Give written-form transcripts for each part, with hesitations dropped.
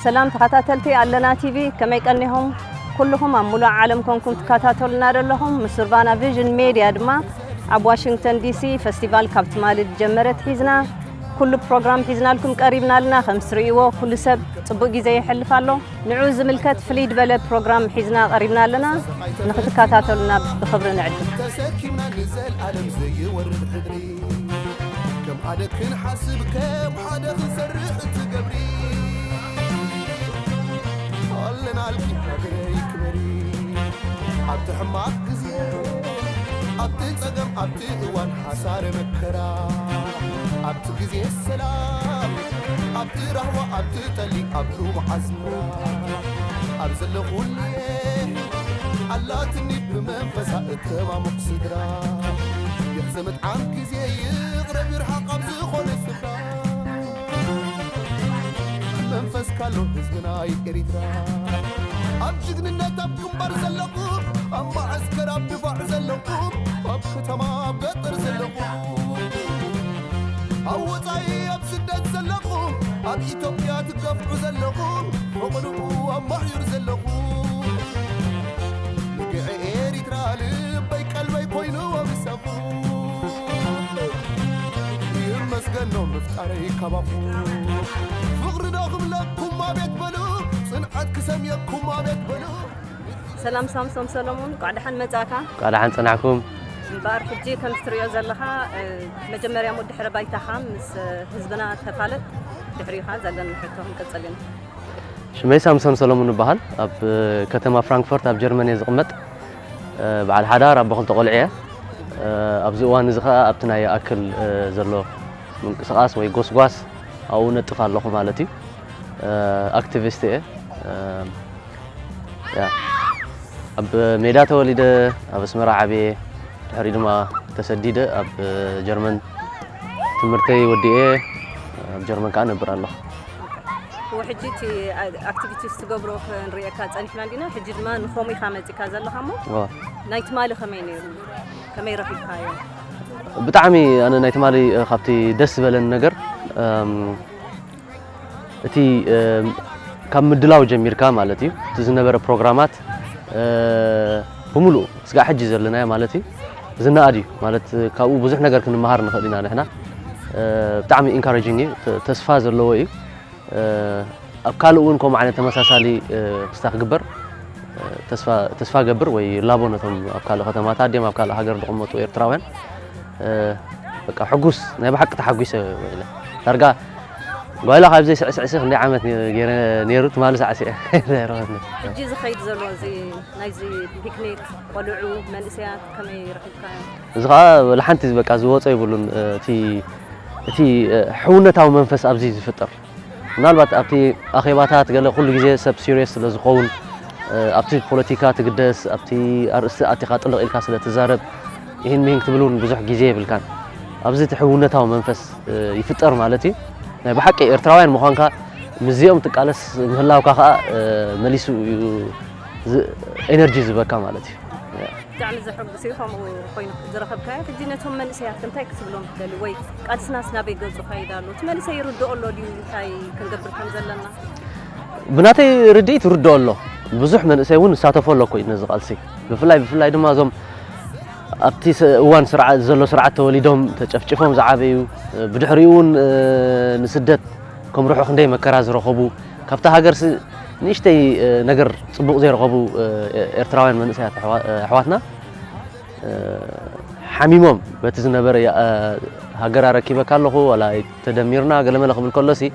سلام تخاتلتي علنا تي في كما يقنيهم كلهم عملوا عالم كونكم تكاتلنا لهم مسربانا فيجن ميديا دما اب واشنطن دي سي فستيفال كابت مالد جمرت حيزنا كل بروجرام حيزنا لكم قريبنا لنا 5 ريو كل سب صبو غيزه يحلفالو نعوز ملكت فليد بلا بروجرام حيزنا قريبنا لنا نختكاتلنا بخبر نعد تسكينا نزل عالم زي ورد حدري كم حدا كن حاسب كم حدا خسرح تقبري قلنا الكبري كبري عبد حماك زين عبد صدم عبد وان حصار مكرا عبد غزي السلام عبد رهوة عبد تلي عبد معزمرا عبد اللي الله تني بمنفسها اتما مقصدرا يحزمت عن غزي يغرب يرحق عبد خول السفرا منفس كالو حزبنا يريدرا عبد جننا تبكم برزلقو أما عسكر عبد دفاع زلقو أب ختما بقطر زلقو أوطاي أب سدد زلقو أب إثيوبيا تقفعو زلقو وقلقو أما حير زلقو نقعي إريترا لبي قلبي كوينو ومسقو يمسقنو مفتاري كبابو فقر داخم لكم ما بيت بلو صنعت كسم يكم ما بيت بلو سلام سامسون سلامون قاعد حن مزاكا قاعد حن صنعكم بار حجي كم ستريو زلها مجمريا مد حرا بايتا خامس حزبنا تفالت دحريها زلن نحطهم كتصلين شمي سامسون سلامون بحال اب كتما فرانكفورت اب جرمانيا زقمت بعد حدار اب بخل تقلعيه اب زوان زخا ابتناي اكل زلو منقسقاس وي غوسغواس او نطف الله مالتي اكتيفيست يا اب ميدا توليد اب اسمرا عبي دحري دما تسديده اب جرمن تمرتي وديه اب جرمن كان نبر الله وحجيتي اكتيفيتيست تغبرو نريكا صنفنا دينا حجي دما نخومي خامتيكا زلخامو نايت مالي خميني كمي رفيقايا بطعمي انا نايت مالي خافتي دس بلن نجر اتي كم مدلاو جميركا مالتي تزنبر بروجرامات بملو سقا حجي زلنا مالتي زنا ادي مالت كاو بزح ነገር كنمهار نخدينا نحنا بطعمي انكاريجينج تسفا زلو اي اب كالون كوم عينه تمساسالي استخغبر تسفا غبر وي لابونتهم اب كالو ختمات اديم اب كالو هاجر دقمتو ايرتراوين بقى حغوس ناي بحق تحغيس ويلا درغا ولا خايب زي سعسع ندي عامت نيروت مال سعسع جي زخيد زلو زي ناي زي بيكنيك ولعو منسيات كمي رخيبكا زغا لحنتي بقى زوصو يبلون تي حونتاو منفس ابزي يفطر ምናልባት ኣብቲ ኣኼባታት ገለ ኩሉ ግዜ ሰብ ሲሪየስ ስለ ዝኸውን ኣብቲ ፖለቲካ ትግደስ ኣብቲ ኣርእስቲ ኣቲኻ ጥልቕ ኢልካ ስለ ትዛረብ ይህን ትብሉን ብዙሕ ግዜ ይብልካን ኣብዚ ትሕውነታዊ መንፈስ ይፍጠር ማለት እዩ ናይ ብሓቂ ኤርትራውያን ምዃንካ ምዚኦም ትቃለስ ምህላውካ ከዓ መሊሱ ኤነርጂ ዝበካ ማለት እዩ دعم زحب سيفهم وخوين زرخبكاي فجينتهم من سيات كنتاي كسبلهم دلي وي قادسنا سنابي غزو فايدالو تملسي يردو الله دي تاي كنغبر كم زلنا بناتي رديت يردو الله بزح من سيون ساتفو الله كوي نزقالسي بفلاي دما زوم ابتي وان سرعه زلو سرعه توليدهم تጨፍጭፎም زعابيو بدحريون نسدت كم روحو خندي مكرا زرخبو كابتا هاجر نيشتي نجر صبوق زي رغبو إرتراوين من سيات حواتنا حميمهم بتزنبر هاجر ركيبة كله ولا تدميرنا قال ما لقبل كله سي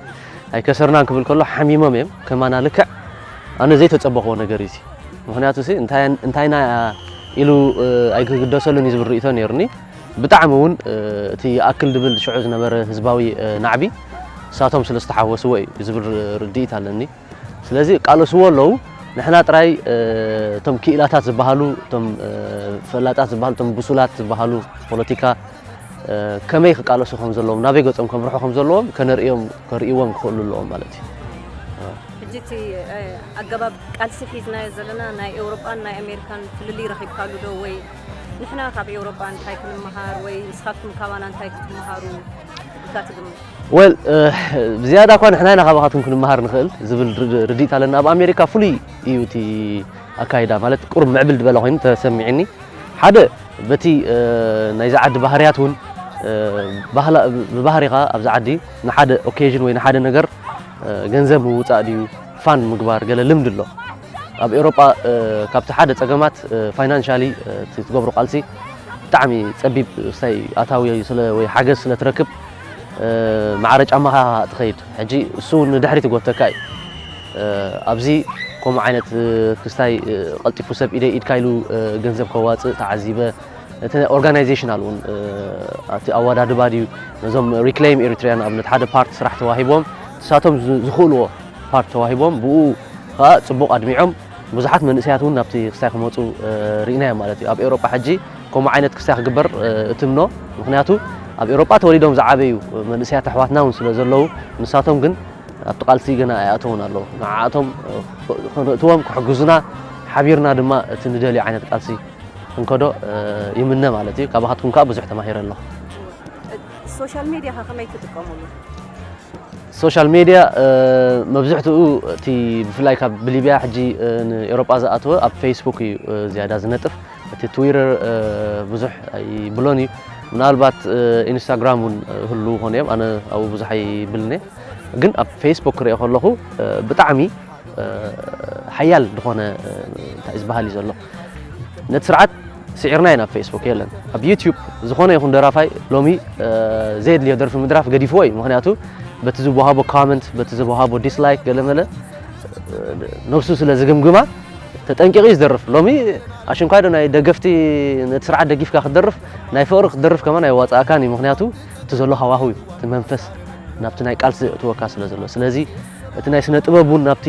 هاي كسرنا قبل كله حميمهم كما أنا لك أنا زي تطبقوا نجريسي مهنياتو سي انتاينا إلو أي قدوسلون يزبر رئيتون يرني بتعمون تي أكل دبل شعوز نبر هزباوي نعبي ساتهم سلستحوسوا يزبر رديت على ስለዚህ ቃለስ ወለው ንሕና ጥራይ ቶም ኪኢላታት ዝበሃሉ ቶም ፈላጣት ዝበሃሉ ቶም ቡሱላት ዝበሃሉ ፖለቲካ ከመይ ቃለስ ከም ዘለዎም ናበይ ገጾም ከም ርሑ ከም ዘለዎም ከርእይዎም ክኽእሉ ኣለዎም ማለት እዩ ሕጂቲ ኣገባብ ቃልሲ ሒዝና ዘለና ናይ ኤውሮጳን ናይ ኣሜሪካን ፍልሊ ረኺብካሉ ዶ ወይ ንሕና ካብ ኤውሮጳ እንታይ ክንመሃር ወይ ንስኻትኩም ካባና እንታይ ክትመሃሩ ኢልካ ትግምት ويل زياده كون احنا هنا خباخاتكم كنمهار نخل زبل رديت على اب امريكا فولي يوتي اكايدا مالت قرب معبل دبل خوين تسمعني حدا بتي ناي زعد بحرياتون ባህላ በባህሪኻ ኣብ ዝዓዲ ንሓደ ኦኬዥን ወይ ንሓደ ነገር ገንዘብ ምውፃእ ድዩ ፋን ምግባር ገለ ልምድ ኣሎ ኣብ ኤውሮጳ ካብቲ ሓደ ፀገማት ፋይናንሻሊ ትገብሮ ቃልሲ ብጣዕሚ ፀቢብ ሳይ ኣታዊ ስለ ወይ ሓገዝ ስለ ትረክብ ማዕረ ጫማኻ ትኸይድ ሕጂ እሱ ንድሕሪት ጎተካ እዩ ኣብዚ ከምኡ ዓይነት ክስታይ ቀልጢፉ ሰብ ኢድካ ኢሉ ገንዘብ ከዋፅእ ተዓዚበ እቲ ኦርጋናይዜሽናል ውን እቲ ኣወዳድባ ድዩ ነዞም ሪክሌም ኤሪትሪያን ኣብነት ሓደ ፓርት ስራሕ ተዋሂቦም ንሳቶም ዝኽእልዎ ፓርት ተዋሂቦም ብኡ ከዓ ፅቡቕ ኣድሚዖም ብዙሓት መንእሰያት ውን ናብቲ ክስታይ ክመፁ ርኢናዮም ማለት እዩ ኣብ ኤውሮጳ ሕጂ ከምኡ ዓይነት ክስታይ ክግበር እትምኖ ምክንያቱ ኣብ ኤውሮጳ ተወሊዶም ዝዓበዩ መንእሰያት ኣሕዋትና ውን ስለ ዘለዉ ንሳቶም ግን ኣብቲ ቃልሲ ገና ኣይኣተውን ኣለዉ ንዓኣቶም ክንርእትዎም ክሕግዙና ሓቢርና ድማ እቲ ንደልዮ ዓይነት ቃልሲ እንከዶ ይምነ ማለት እዩ ካብኣኻትኩም ከዓ ብዙሕ ተማሂረ ኣለኹ ሶሻል ሚድያ ከመይ ትጥቀሙሉ ሶሻል ሚድያ መብዛሕትኡ እቲ ብፍላይ ካብ ብሊብያ ሕጂ ንኤውሮጳ ዝኣተወ ኣብ ፌስቡክ እዩ ዝያዳ ዝነጥፍ እቲ ትዊተር ብዙሕ ኣይብሎን እዩ ምናልባት ኢንስታግራም ውን ህሉ ኾነ እዮም ኣነ ኣብኡ ብዙሕ ኣይብልኒ ግን ኣብ ፌስቡክ ክሪኦ ከለኹ ብጣዕሚ ሓያል ዝኾነ እንታይ ዝበሃል እዩ ዘሎ ነቲ ስርዓት ስዒርና ኢና ኣብ ፌስቡክ የለን ኣብ ዩቲዩብ ዝኾነ ይኹን ደራፋይ ሎሚ ዘየድልዮ ደርፊ ምድራፍ ገዲፍዎ እዩ ምክንያቱ በቲ ዝወሃቦ ኮመንት በቲ ዝወሃቦ ዲስላይክ ገለመለ ነብሱ ስለ ዝግምግማ ተጠንቂቑ ዝደርፍ ሎሚ ኣሽንኳዶ ናይ ደገፍቲ ነቲ ስርዓት ደጊፍካ ክደርፍ ናይ ፍቕሪ ክደርፍ ከማ ናይ ዋፃእካን እዩ ምክንያቱ እቲ ዘሎ ሃዋህው እዩ እቲ መንፈስ ናብቲ ናይ ቃልሲ እትወካ ስለ ዘሎ ስለዚ እቲ ናይ ስነ ጥበብ ውን ናብቲ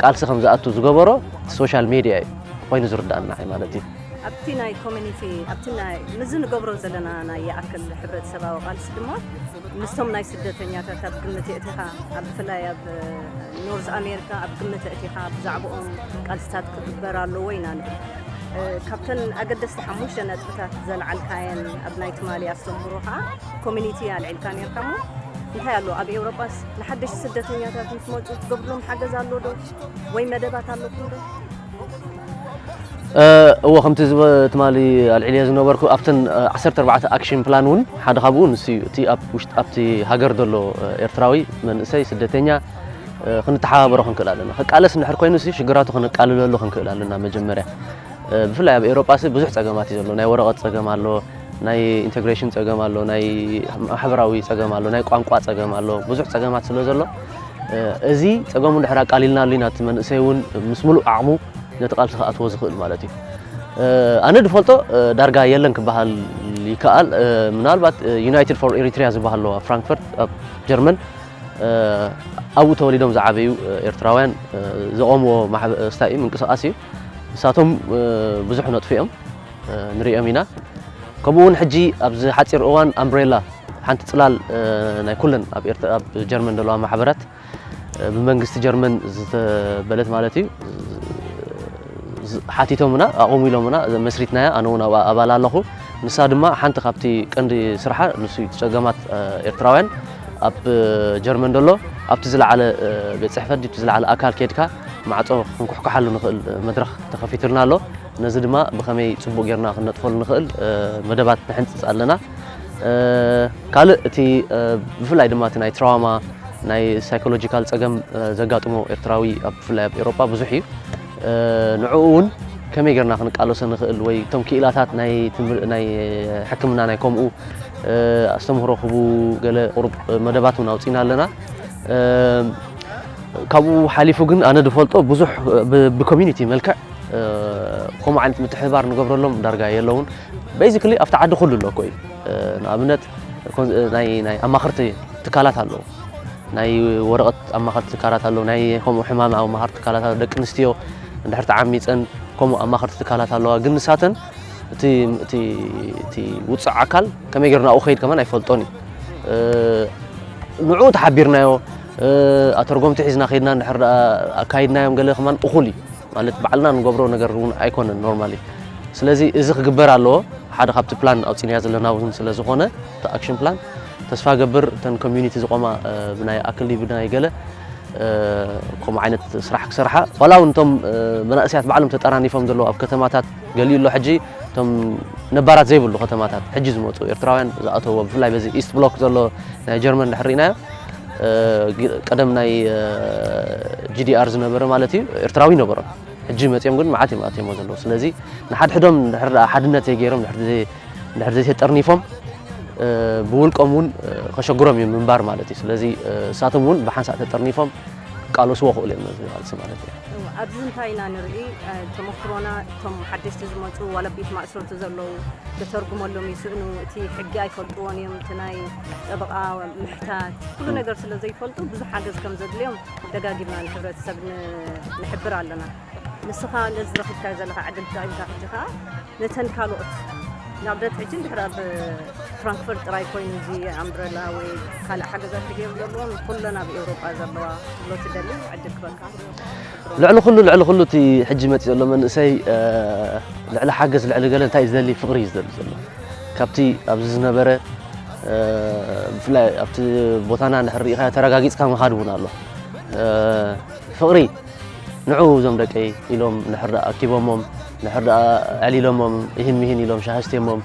ቃልሲ ከም ዝኣቱ ዝገበሮ ሶሻል ሚድያ እዩ ኮይኑ ዝርዳእና ማለት እዩ ኣብቲ ናይ ኮሚኒቲ ኣብቲ ናይ ምዝ ንገብሮ ዘለና ናይ ኣክል ሕብረተሰባዊ ቃልሲ ድማ ምስቶም ናይ ስደተኛታት ኣብ ግምት እቲኻ ኣብ ብፍላይ ኣብ ኖርዝ ኣሜሪካ ኣብ ግምት እቲኻ ብዛዕባኦም ቃልስታት ክግበር ኣለዎ ኢና ንብል ካብተን ኣገደስቲ ሓሙሽተ ነጥብታት ዘለዓልካየን ኣብ ናይ ትማሊ ኣስተምህሮ ከዓ ኮሚኒቲ ኣልዒልካ ነርካ ሞ እንታይ ኣሎ ኣብ ኤውሮጳስ ንሓደሽቲ ስደተኛታት እንትመፁ ትገብርሎም ሓገዝ ኣሎ ዶ ወይ መደባት ኣለኩም ዶ እዎ ከምቲ ትማሊ ኣልዒልየ ዝነበርኩ ኣብተን 14 ኣክሽን ፕላን ውን ሓደ ካብኡ ንሱ እዩ እቲ ኣብቲ ሃገር ዘሎ ኤርትራዊ መንእሰይ ስደተኛ ክንተሓባበሮ ክንክእል ኣለና ክቃለስ እንድሕር ኮይኑ ሽግራቱ ክንቃልለሉ ክንክእል ኣለና መጀመርያ ብፍላይ ኣብ ኤውሮጳ ብዙሕ ፀገማት እዩ ዘሎ ናይ ወረቐት ፀገም ኣሎ ናይ ኢንቴግሬሽን ፀገም ኣሎ ናይ ማሕበራዊ ፀገም ኣሎ ናይ ቋንቋ ፀገም ኣሎ ብዙሕ ፀገማት ስለ ዘሎ እዚ ፀገሙ እንድሕር ኣቃሊልናሉ ኢና እቲ መንእሰይ ውን ምስ ሙሉእ ዓቕሙ ነቲ ቃልሲ ክኣትዎ ዝኽእል ማለት እዩ ኣነ ድፈልጦ ዳርጋ የለን ክበሃል ይከኣል ምናልባት ዩናይትድ ፎር ኤሪትሪያ ዝበሃል ኣሎ ኣብ ፍራንክፈርት ኣብ ጀርመን ኣብኡ ተወሊዶም ዝዓበዩ ኤርትራውያን ዘቆምዎ ስታይ እዩ ምንቅስቃስ እዩ ንሳቶም ብዙሕ ነጥፉ እዮም ንሪኦም ኢና ከምኡውን ሕጂ ኣብዚ ሓፂር እዋን ኣምብሬላ ሓንቲ ፅላል ናይ ኩለን ኣብ ጀርመን ዘለዋ ማሕበራት ብመንግስቲ ጀርመን ዝተበለት ማለት እዩ ሓቲቶምና ኣቆሚሎምና መስሪትናያ ኣነ ውን ኣባል ኣለኹ ንሳ ድማ ሓንቲ ካብቲ ቀንዲ ስራሓ ንሱ ፀገማት ኤርትራውያን ኣብ ጀርመን ደሎ ኣብቲ ዝለዓለ ቤት ፅሕፈት ኣብቲ ዝለዓለ ኣካል ከድካ ማዕፆ ክንኩሕኩሓሉ ንኽእል መድረኽ ተኸፊትልና ኣሎ ነዚ ድማ ብኸመይ ፅቡቅ ጌርና ክነጥፈሉ ንኽእል መደባት ንሕንፅፅ ኣለና ካልእ እቲ ብፍላይ ድማ እቲ ናይ ትራውማ ናይ ሳይኮሎጂካል ፀገም ዘጋጥሞ ኤርትራዊ ኣብ ብፍላይ ኣብ ኤውሮጳ ብዙሕ እዩ ንዕኡ ውን ከመይ ጌርና ክንቃለሶ ንኽእል ወይ እቶም ክኢላታት ናይ ሕክምና ናይ ከምኡ ኣስተምህሮ ክቡ ገለ ቁሩብ መደባት ውን ኣውፂና ኣለና ካብኡ ሓሊፉ ግን ኣነ ድፈልጦ ብዙሕ ብኮሚኒቲ መልክዕ ከምኡ ዓይነት ምትሕብባር ንገብረሎም ዳርጋ የለውን ቤዚክሊ ኣብቲ ዓዲ ኩሉ ኣሎ ኮይ ንኣብነት ናይ ኣማኽርቲ ትካላት ኣለዉ ናይ ወረቐት ኣማኽርቲ ትካላት ኣለዉ ናይ ከምኡ ሕማም ኣማኽርቲ ትካላት ኣለዉ ደቂ ኣንስትዮ እንድሕር ተዓሚፀን ከምኡ ኣማኽርቲ ትካላት ኣለዋ ግን ንሳተን እቲ ውፅእ ኣካል ከመይ ጌርና ኣብኡ ከይድ ከመን ኣይፈልጦን እዩ ንዕኡ ተሓቢርናዮ ኣተርጎምቲ ሒዝና ከይድና እንድሕር ኣካይድናዮም ገለ ከማን እኹል እዩ ማለት ባዕልና ንገብሮ ነገር እውን ኣይኮነን ኖርማሊ ስለዚ እዚ ክግበር ኣለዎ ሓደ ካብቲ ፕላን ኣውፂንያ ዘለና እውን ስለ ዝኾነ እቲ ኣክሽን ፕላን ተስፋ ገብር ተን ኮሚኒቲ ዝቆማ ብናይ ኣክሊ ብናይ ገለ ከምኡ ዓይነት ስራሕ ክሰርሓ ዋላው እንቶም መናእስያት ባዕሎም ተጠራኒፎም ዘለዉ ኣብ ከተማታት ገሊሉ ሕጂ እቶም ነባራት ዘይብሉ ከተማታት ሕጂ ዝመፁ ኤርትራውያን ዝኣተውዎ ብፍላይ በዚ ኢስት ብሎክ ዘሎ ናይ ጀርመን ድሕሪናዮ ቀደም ናይ GDR ዝነበረ ማለት እዩ ኤርትራዊ ነበረ ሕጂ መፅኦም ግን መዓት ይማኣትዮም ዘለዉ ስለዚ ንሓድሕዶም ሓድነት ዘይገይሮም ድሕሪ ዘይተጠርኒፎም ብውልቆም እውን ከሸግሮም እዮም ምንባር ማለት እዩ ስለዚ እሳቶም እውን ብሓንሳእ ተጠርኒፎም ቃለስዎ ክእሉ እዮም ዝባልሲ ማለት እዩ ኣብዚ እንታይ ኢና ንርኢ ተመክሮና እቶም ሓደሽቲ ዝመፁ ዋላ ቤት ማእሰርቲ ዘለዉ ዝተርጉመሎም ይስእኑ እቲ ሕጊ ኣይፈልጥዎን እዮም እቲ ናይ ጠበቓ ምሕታት ኩሉ ነገር ስለ ዘይፈልጡ ብዙሕ ሓገዝ ከም ዘድልዮም ደጋጊምና ንሕብረተሰብ ንሕብር ኣለና ንስኻ ነዚ ረኺብካዮ ዘለኻ ዓድል ተጠቒምካ ሕጂ ከዓ ነተን ካልኦት ንኣብነት ሕጂ እንድሕር ኣብ ፍራንክፈርት ጥራይ ኮይኑ እዚ ኣምብረላ ወይ ካልእ ሓገዛት ተገይሩ ዘለዎም ኩለን ኣብ ኤውሮጳ ዘለዋ ብሎ ትደሊ ዕድል ክበልካ ልዕሊ ኩሉ እቲ ሕጂ መፂ ዘሎ መንእሰይ ልዕሊ ሓገዝ ልዕሊ ገለ እንታይ ዝደሊ ፍቕሪ እዩ ዝደሊ ዘሎ ካብቲ ኣብዚ ዝነበረ ብፍላይ ኣብቲ ቦታና እንድሕር ሪኢኻ ተረጋጊፅካ ምኻድ እውን ኣሎ ፍቕሪ ንዑ እዞም ደቀይ ኢሎም ንሕር ኣኪቦሞም ንሕር ዕሊሎሞም ይህን ምሂን ኢሎም ሻሃስቴሞም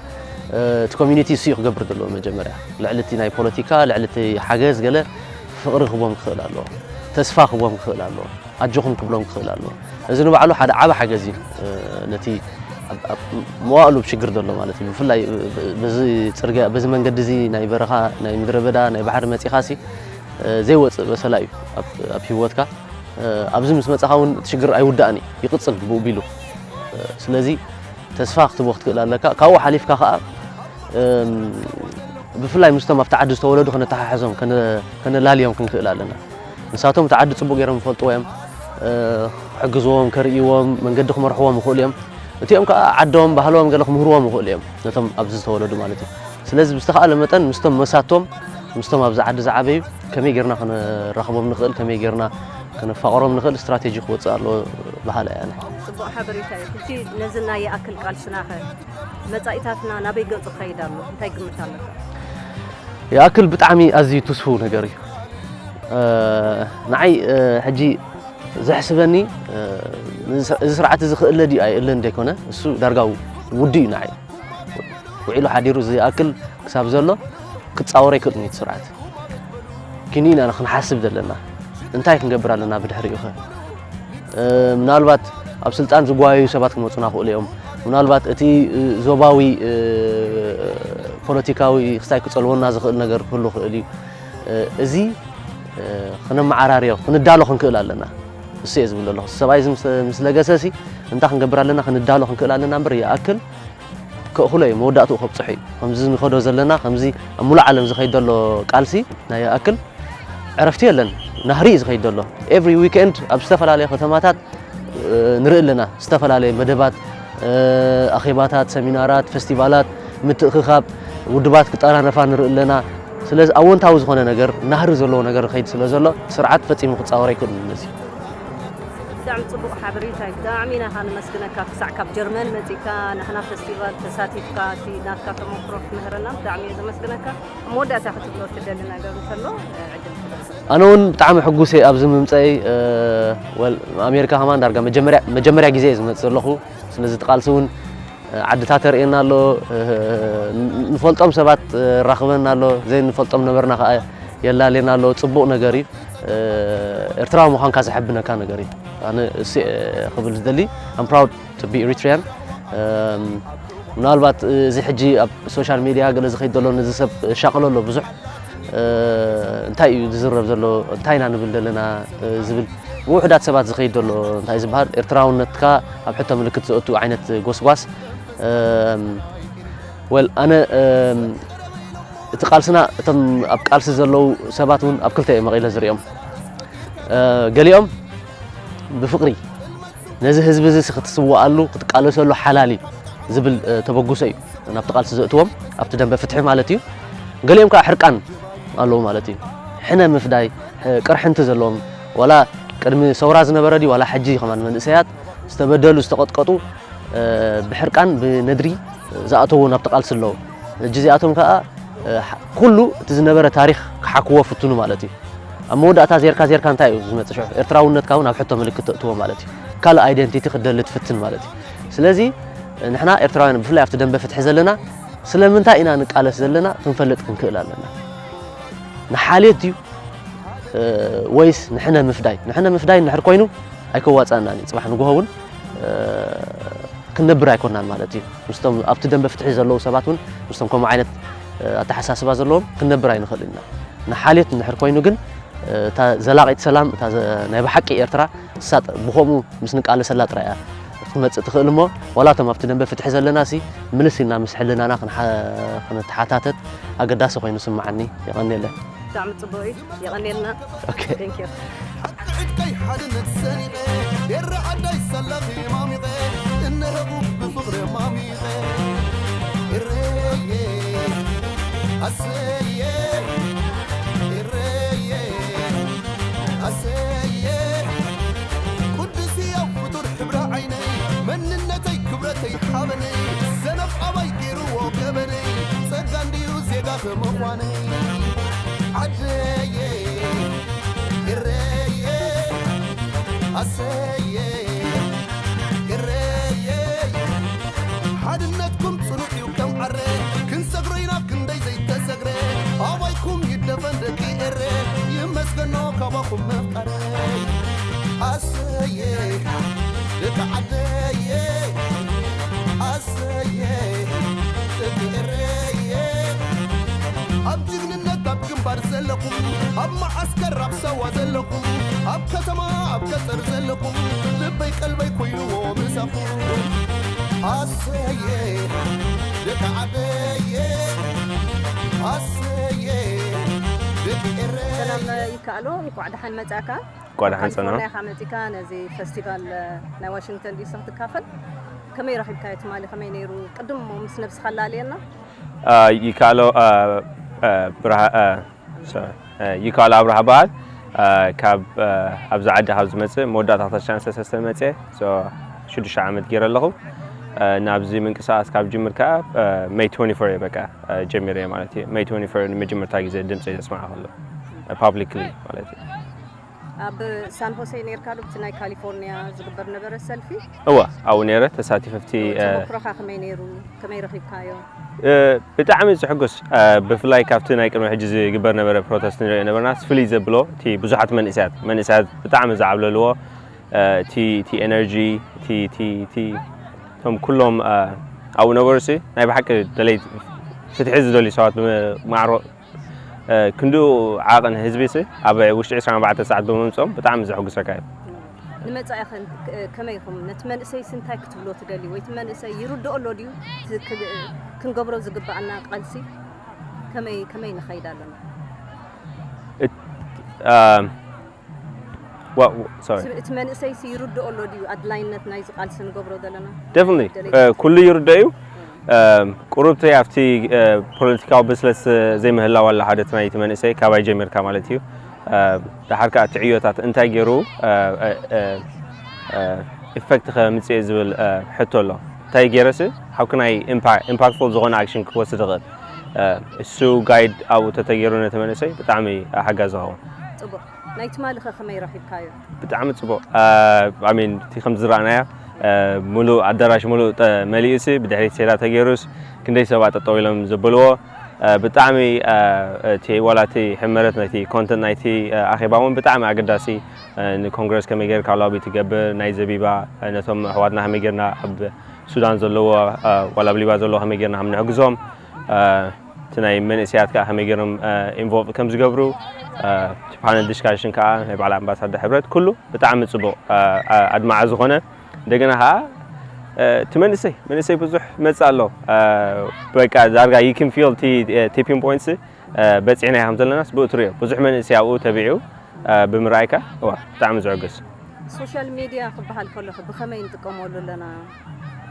እቲ ኮሚኒቲ እሱ ክገብር ዘለዎ መጀመርያ ልዕሊ እቲ ናይ ፖለቲካ ልዕሊ እቲ ሓገዝ ገለ ፍቕሪ ክቦም ክኽእል ኣለዎ ተስፋ ክቦም ክኽእል ኣለዎ ኣጆኹም ክብሎም ክኽእል ኣለዎ እዚ ንባዕሉ ሓደ ዓበ ሓገዝ እዩ ነቲ መዋእሉ ብሽግር ዘሎ ማለት እዩ ብፍላይ በዚ ፅርግያ በዚ መንገዲ እዚ ናይ በረኻ ናይ ምድረ በዳ ናይ ባሕሪ መፂኻሲ ዘይወፅእ በሰላ እዩ ኣብ ሂወትካ ኣብዚ ምስ መፅኻ እውን እቲ ሽግር ኣይውዳእን ይቕፅል ብኡ ቢሉ ስለዚ ተስፋ ክትቦ ክትክእል ኣለካ ካብኡ ሓሊፍካ ከዓ ብፍላይ ምስቶም ኣብቲ ዓዲ ዝተወለዱ ከነተሓሕዞም ከነላልዮም ክንክእል ኣለና ንሳቶም እቲ ዓዲ ፅቡቅ ገይሮም ይፈልጥዎ እዮም ክሕግዝዎም ከርእይዎም መንገዲ ክመርሕዎም ይኽእሉ እዮም እቲኦም ከዓ ዓዶም ባህሎም ገለ ክምህርዎም ይኽእሉ እዮም ነቶም ኣብዚ ዝተወለዱ ማለት እዩ ስለዚ ብዝተኸኣለ መጠን ምስቶም መሳቶም ምስቶም ኣብዚ ዓዲ ዝዓበዩ ከመይ ጌርና ክንራኸቦም ንኽእል ከመይ ጌርና ከነፋቕሮም ንኽእል ስትራቴጂ ክወፅእ ኣለዎ ባህላ እያ ፅቡቅ ሓበሬታ እዩ ሕጂ ነዚ ናይ ኣክል ቃልስናኸ መጻኢታትና ናበይ ገፁ ክኸይድ ኣሎ እንታይ ግምት ኣለካ የኣክል ብጣዕሚ ኣዝዩ ትስፉ ነገር እዩ ንዓይ ሕጂ ዘሕስበኒ እዚ ስርዓት እዚ ክእለ ድዩ ኣይእለን ደይኮነ እሱ ዳርጋ ውዲ እዩ ንዓይ ውዒሉ ሓዲሩ እዚ ኣክል ክሳብ ዘሎ ክትፃወሮ ይክእልኒ እቲ ስርዓት ክንኢና ክንሓስብ ዘለና እንታይ ክንገብር ኣለና ብድሕሪኡ ኸ ምናልባት ኣብ ስልጣን ዝጓየዩ ሰባት ክመፁና ክእሉ እዮም ምናልባት እቲ ዞባዊ ፖለቲካዊ ክስታይ ክፀልወና ዝኽእል ነገር ክህሉ ክእል እዩ እዚ ክነመዓራርዮ ክንዳሎ ክንክእል ኣለና እሱ እየ ዝብል ኣለኹ ሰብኣይ ምስ ለገሰሲ እንታይ ክንገብር ኣለና ክንዳሎ ክንክእል ኣለና እምበር ይኣክል ክእኽሎ እዩ መወዳእትኡ ከብፅሑ እዩ ከምዚ ንኸዶ ዘለና ከምዚ ኣብ ሙሉእ ዓለም ዝኸይድ ዘሎ ቃልሲ ናይ ኣክል ዕረፍቲ የለን ናህሪ እዩ ዝኸይድ ዘሎ ኤቭሪ ዊኬንድ ኣብ ዝተፈላለየ ከተማታት ንርኢ ኣለና ዝተፈላለየ መደባት ኣኼባታት ሰሚናራት ፌስቲቫላት ምትእኽኻብ ውድባት ክጠራነፋ ንርኢ ኣለና ስለዚ ኣወንታዊ ዝኾነ ነገር ናህሪ ዘለዎ ነገር ከይድ ስለ ዘሎ ስርዓት ፈፂሙ ክፃወር ኣይክእልን ነዚ ብጣዕሚ ፅቡቅ ሓበሬታ እዩ ብጣዕሚ ኢና ንመስግነካ ክሳዕ ካብ ጀርመን መፂካ ንሕና ፌስቲቫል ተሳቲፍካ እቲ ናትካ ተመክሮ ክትምህረና ብጣዕሚ እየ ዘመስግነካ መወዳእታ ክትብሎ ትደሊ ነገር እንተሎ ዕድል ኣነ እውን ብጣዕሚ ሕጉስ እየ ኣብዚ ምምፀይ ኣሜሪካ ከማን ዳርጋ መጀመርያ ግዜ እየ ዝመፅእ ዘለኹ ስለዚ ተቃልሲ እውን ዓድታት ተርእየና ኣሎ ንፈልጦም ሰባት ራኽበና ኣሎ ዘይንፈልጦም ነበርና ከዓ የላለየና ኣሎ ፅቡቕ ነገር እዩ ኤርትራዊ ምዃንካ ዝሕብነካ ነገር እዩ ኣነ እሱ ክብል ዝደሊ ኣም ፕራውድ ቱ ቢ ኤሪትሪያን ምናልባት እዚ ሕጂ ኣብ ሶሻል ሚድያ ገለ ዝኸይድ ዘሎ ነዚ ሰብ ሻቕሎ ኣሎ ብዙሕ እንታይ እዩ ዝዝረብ ዘሎ እንታይ ኢና ንብል ዘለና ዝብል ውሕዳት ሰባት ዝኸይድ ዘሎ እንታይ ዝበሃል ኤርትራውነትካ ኣብ ሕቶ ምልክት ዘእቱ ዓይነት ጎስጓስ ወል ኣነ እቲ ቃልስና እቶም ኣብ ቃልሲ ዘለው ሰባት እውን ኣብ ክልተ እየ መቒለ ዝሪኦም ገሊኦም ብፍቕሪ ነዚ ህዝቢ እዚ ክትስዋኣሉ ክትቃለሰሉ ሓላሊ ዝብል ተበጉሶ እዩ ናብቲ ቃልሲ ዘእትዎም ኣብቲ ደንበ ፍትሒ ማለት እዩ ገሊኦም ከዓ ሕርቃን ኣለዎ ማለት እዩ ሕነ ምፍዳይ ቅርሕንቲ ዘለዎም ዋላ ቅድሚ ሰውራ ዝነበረ ዲ ዋላ ሕጂ ከማን መንእሰያት ዝተበደሉ ዝተቐጥቀጡ ብሕርቃን ብነድሪ ዝኣተዉ ናብቲ ቃልሲ ኣለዉ ሕጂ እዚኣቶም ከዓ كله تزنبر تاريخ حكوا فتنو مالتي أما ودأت زيركا انتاي زمت شو إرتراونت كون أبحثه ملك تقوى مالتي كلا ايدنتيتي خدلت فتن مالتي سلازي نحنا إرتراون بفلا يفتدن بفتح زلنا سلامنتا إنا نقالس زلنا تنفلت كنكل لنا نحاليتي ويس نحنا مفداي نحر كوينو أيكو واتساناني صباح نقولون كنبر أيكونان مالتي مستم أبتدن بفتح زلوا سباتون مستم كم عينت أتحساس بازلهم كنبر أين خلينا نحاليت نحر كوينو جن تا زلاقة سلام تا نبي حكي إرترا سات بخومو مسنك على سلات رأي تمت تخلمه ولا تم أبتدن بفتح زلنا سي ملسينا مسحلنا أنا خن تحاتات أقداس كوينو سمعني يغني له تعمل صبوي يغني لنا أوكي ثانك يو كي حد نتسنيقه يرعد يسلخي مامي غير إنه بفقر مامي غير الريه الريه قدسي أفطر حبر عيني من النتي كبرتي حبني زنف أبي كيرو وقبني صدقان ديو زيقاك مخواني عجيه حدنتكم صنوحي وكم عري كن سقرينا كن دي زي تسقري أوايكم يدفن دكي إري يمسكنو كباكم مفقري أسيه لتعديه أسيه لكي إري أبجغن النتاب كنبار زلكم أب معسكر رب سوا زلكم أب كتما أب كتر زلكم لبي قلبي كوينو ومسافو أسيه لك عبيه أسيه لك إريه سلام يكالو يقعد حن متاكا قعد حن سنة كاليفورنيا خامتيكا نزي فستيفال نا واشنطن دي سي تكافل كمي راح يبكايت مالي خمي نيرو قدم مس نفس خلالينا يكالو يكالو أبرها بعد كاب أبزع عدة هاوز متى مدة 13 سنة متى so شو دش عملت غير له نابزي من كساس كاب جمر كاب May 24 بقى جميرة مالتي May 24 مجمر تاجي زي دم سيد اسمعها له publicly مالتي أب سان هوسي نيركالو بتناي كاليفورنيا زغبر نبر السلفي أو نيرة تساتي 50 بكرة خمي نيرو كمي رخيب كايو بتعمل زحقس بفلاي كافتنا يكون حجز جبر نبر بروتست نبر ناس فلي زبلو تي بزحت من إسات بتعمل زعبل له تي انرجي تي هم كلهم أو نورسي أنا بحكي دليل فتحز دولي سوات معرو كندو عاقن هزبيسي أبى وش 24 ساعة بمنصوم بتعمل زحقس ركايب نمت أخن كما يخم نتمنى سي سنتاي كتبلو تدلي ويتمنى سي يرد أولو ديو كن قبرو زقب عنا قلسي كما ينخيد لنا sorry نتمنى سي يرد أولو ديو أدلاين نتنايز قلسن قبرو دلنا definitely كل يرديو قربتي أفتي political business زي ما هلا ولا حدث ما يتمنى سي كواي جمير كمالتيو الحركة تعيوتات إنتاج جرو effect خمسة إزبل حتى الله تاي جرسي how can I impactful زغون action كويس تغير السو guide أو تتجرون نتمنى سي بتعمي حاجة زهون طبعا نايت مالك خمي راح يبكايو بتعمل طبعا I mean تي خمس زرعنا ملو عدراش ملو مليئسي بدحري سيرا تجرس كندي سبعة طويلة زبلوه بتعمي تي ولا تي حمرت نايتي كونتنت نايتي أخيباون بتعمي أقداسي الكونغرس كم يجر كلابي تجبر نايزبيبا نتهم حوادنا هم يجرنا السودان زلوا ولا بليبا زلوا هم يجرنا هم نعجزهم تناي من إسيات كا هم يجرم involve كم زجبرو panel discussion كا يبقى على أمباسادة حبرت كله بتعمل صبو أدمع زغنا دقنا ها تمنسي منسي بزح مسألة بقى دارجا you can feel tipping points بس يعني هم زلنا بوتريو بزح منسي أو تبيعه بمرايكا هو تعمل زعجس السوشيال ميديا خبها الكل بخمين تقوموا لنا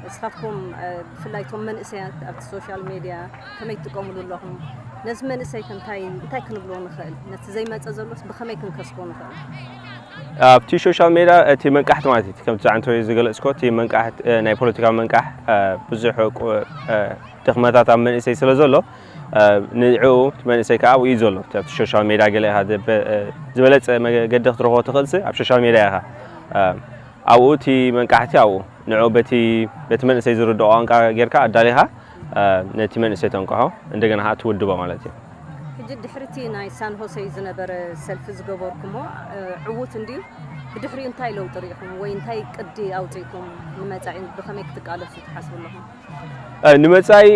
اسخافكم في اللايتهم من اسيات في السوشيال ميديا كم يتقوموا لهم ناس من اسي كنتاي كنبلون خيل ناس زي ما تزلوس بخمين كنكسبون خيل في السوشيال ميديا تي منقحت مالتي كم تعنتو يزقل اسكو تي منقحت ناي بوليتيكال منقح بزح تخماتات من اسي سلازلو ንዕኡ መንእሰይ ከዓ ውይ ዘሎ ኣብ ሶሻል ሚድያ ገለ ሃደ ዝበለፀ መገዲ ክትረኽቦ ትኽእልሲ ኣብ ሶሻል ሚድያ ኢኻ ኣብኡ እቲ መንቃሕቲ ኣብኡ ንዕኡ በቲ መንእሰይ ዝርድኦ ቋንቋ ጌርካ ኣዳሊኻ ነቲ መንእሰይ ተንቅሖ እንደገና ከዓ ትውድቦ ማለት እዩ ሕጂ ድሕርቲ ናይ ሳን ሆሴ ዝነበረ ሰልፊ ዝገበርኩሞ ዕዉት እንድዩ ብድሕሪኡ እንታይ ለውጢ ሪኢኹም ወይ እንታይ ቅዲ ኣውፂኢኩም ንመጻኢ ብኸመይ ክትቃለሱ ትሓስቡ ኣለኹም ንመጻኢ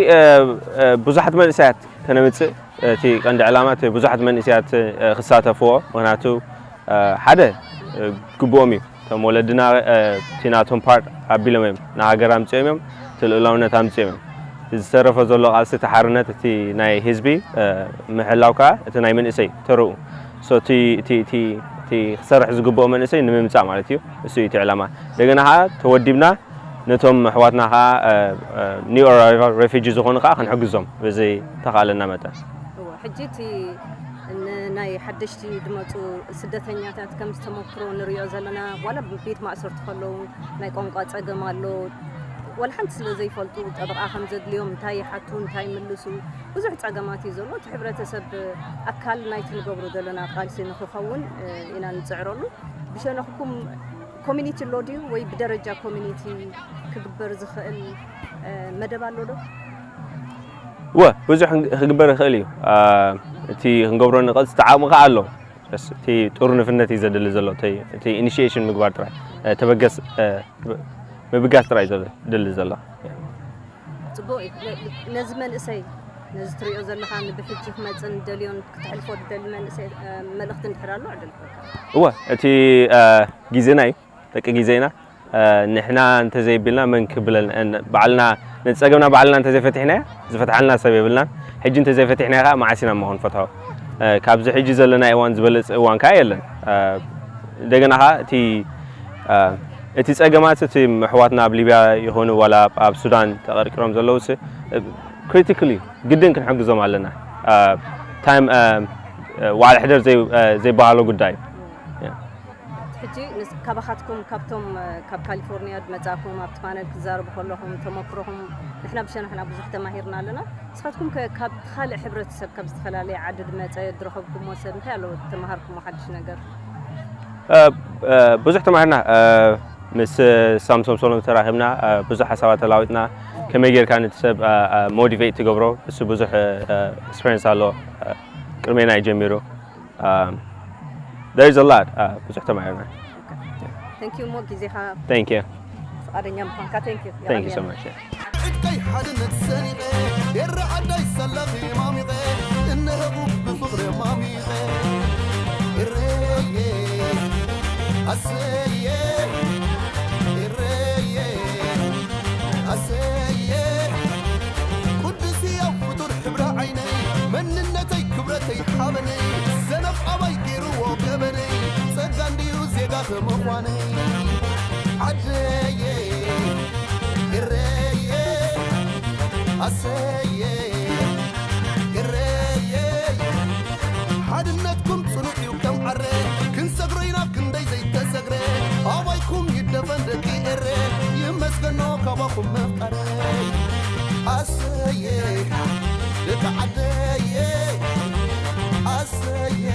ብዙሓት መንእሰያት ከነምፅእ እቲ ቀንዲ ዕላማ እቲ ብዙሓት መንእሰያት ክሳተፍዎ ምክንያቱ ሓደ ግብኦም እዩ እቶም ወለድና እቲ ናቶም ፓርት ኣቢሎም እዮም ንሃገር ኣምፅኦም እዮም እቲ ልኡላውነት ኣምፅኦም እዮም ዝተረፈ ዘሎ ቃልሲ ተሓርነት እቲ ናይ ህዝቢ ምሕላው ከዓ እቲ ናይ መንእሰይ ተርኡ እቲ ክሰርሕ ዝግብኦ መንእሰይ ንምምፃእ ማለት እዩ እሱ እቲ ዕላማ እንደገና ከዓ ተወዲብና ነቶም ኣሕዋትና ከዓ ኒው ኣራይቫል ሬፊጂ ዝኾኑ ከዓ ክንሕግዞም በዚ ተኻለና መጠን ሕጂ እቲ ናይ ሓደሽቲ ድመፁ ስደተኛታት ከም ዝተመክሮ ንሪኦ ዘለና ዋላ ቤት ማእሰርቲ ከለዉ ናይ ቋንቋ ፀገም ኣሎ ወላ ሓንቲ ስለ ዘይፈልጡ ጠበቓ ከም ዘድልዮም እንታይ ይሓቱ እንታይ ይምልሱ ብዙሕ ፀገማት እዩ ዘሎ እቲ ሕብረተሰብ ኣካል ናይቲ ንገብሮ ዘለና ቃልሲ ንክኸውን ኢና ንፅዕረሉ ብሸነኽኩም ኮሚኒቲ ሎ ድዩ ወይ ብደረጃ ኮሚኒቲ ክግበር ዝኽእል መደብ ኣሎ ዶ ብዙሕ ክግበር ይኽእል እዩ እቲ ክንገብሮ ንኽእል ዝተዓቕሚ ከዓ ኣሎ እቲ ጡርንፍነት እዩ ዘድሊ ዘሎ እቲ ኢኒሽዬሽን ምግባር ጥራይ ተበገስ ምብጋስ ጥራይ ዘድሊ ዘሎ ፅቡቅ ነዚ መንእሰይ ነዚ ትሪኦ ዘለካ ንብሕጂ ክመፅን ደልዮን ክትሕልፎ ደሊ መንእሰይ መልእኽቲ እንድሕር ኣሎ ዕድልካ እቲ ግዜና እዩ ደቂ ግዜና ንሕና እንተዘይብልና መን ክብለና ባዕልና ነፀገምና ባዕልና እንተዘይፈቲሕና ዝፈትሓልና ሰብ የብልናን ሕጂ እንተዘይፈቲሕና ከዓ ማዓሲና መሆን ፈትሖ ካብዚ ሕጂ ዘለና እዋን ዝበለፅ እዋን ከዓ የለን እንደገና ከዓ እቲ ፀገማት እቲ ኣሕዋትና ኣብ ሊብያ ይኹኑ ዋላ ኣብ ሱዳን ተቐርቂሮም ዘለውስ ክሪቲካሊ ግድን ክንሕግዞም ኣለና ታይም ዋዕላ ሕደር ዘይበሃሎ ጉዳይ ሕጂ ካባኻትኩም ካብቶም ካብ ካሊፎርኒያ ድመጻኩም ኣብቲ ፓነል ክዛረቡ ከለኹም ተመክሮኹም ንሕና ብሸናሕና ብዙሕ ተማሂርና ኣለና ንስኻትኩም ካብ ካልእ ሕብረተሰብ ካብ ዝተፈላለየ ዓዲ ድመፀ ዝረኸብኩሞ ሰብ እንታይ ኣለዎ ተማሃርኩሞ ሓድሽ ነገር ብዙሕ ተማሂርና ምስ ሳምሶም ሶሎም ተራኺብና ብዙሕ ሓሳባት ተላዊጥና ከመይ ጌርካ ነቲ ሰብ ሞቲቬት ትገብሮ እሱ ብዙሕ ኤክስፔሪንስ ኣሎ ቅድሜና ይጀሚሩ There's a lot. ብዙሕ ተማሂርና Thank you ሞ ጊዜኻ Thank you ፈቃደኛ ምዃንካ Thank you Thank you so much ዕድቀይ ሓድነት ሰኒቐ የረዓዳይ ሰለኺ ማሚቐ እነህቡ ብፍቕሪ ማሚቐ እረየ ኣሰየ እረየ ኣሰየ ቅዱስ ኣብ ፍጡር ሕብረ ዓይነይ መንነተይ ክብረተይ ሓበነይ ዘነብ ኣባይ ገይርዎ ገበነይ ጸጋ እንድዩ ዜጋ ከምዃነይ ዓደየ እረየ ኣሰየ እረየ ሓድነትኩም ጽኑዕ እዩ ከም ዓረ ክንሰግሮይና ክንደይ ዘይተሰግረ ኣባይኩም ይደፈን ደቂ እረ ይመስገኖ ካባኹም መፍቀረይ ኣሰየ ደቂ ዓደየ ኣሰየ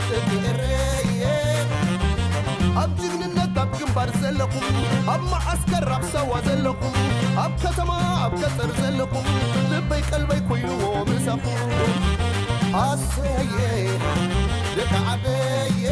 ደቂ እረየ ኣብ ጅግንነት ኣብ ግንባር ዘለኹም ኣብ ማዓስከር ኣብ ሰዋ ዘለኹም ኣብ ከተማ ኣብ ገጠር ዘለኹም ልበይ ቀልበይ ኮይኑዎ ምሳኹም ኣሰየ ደቂ ዓደየ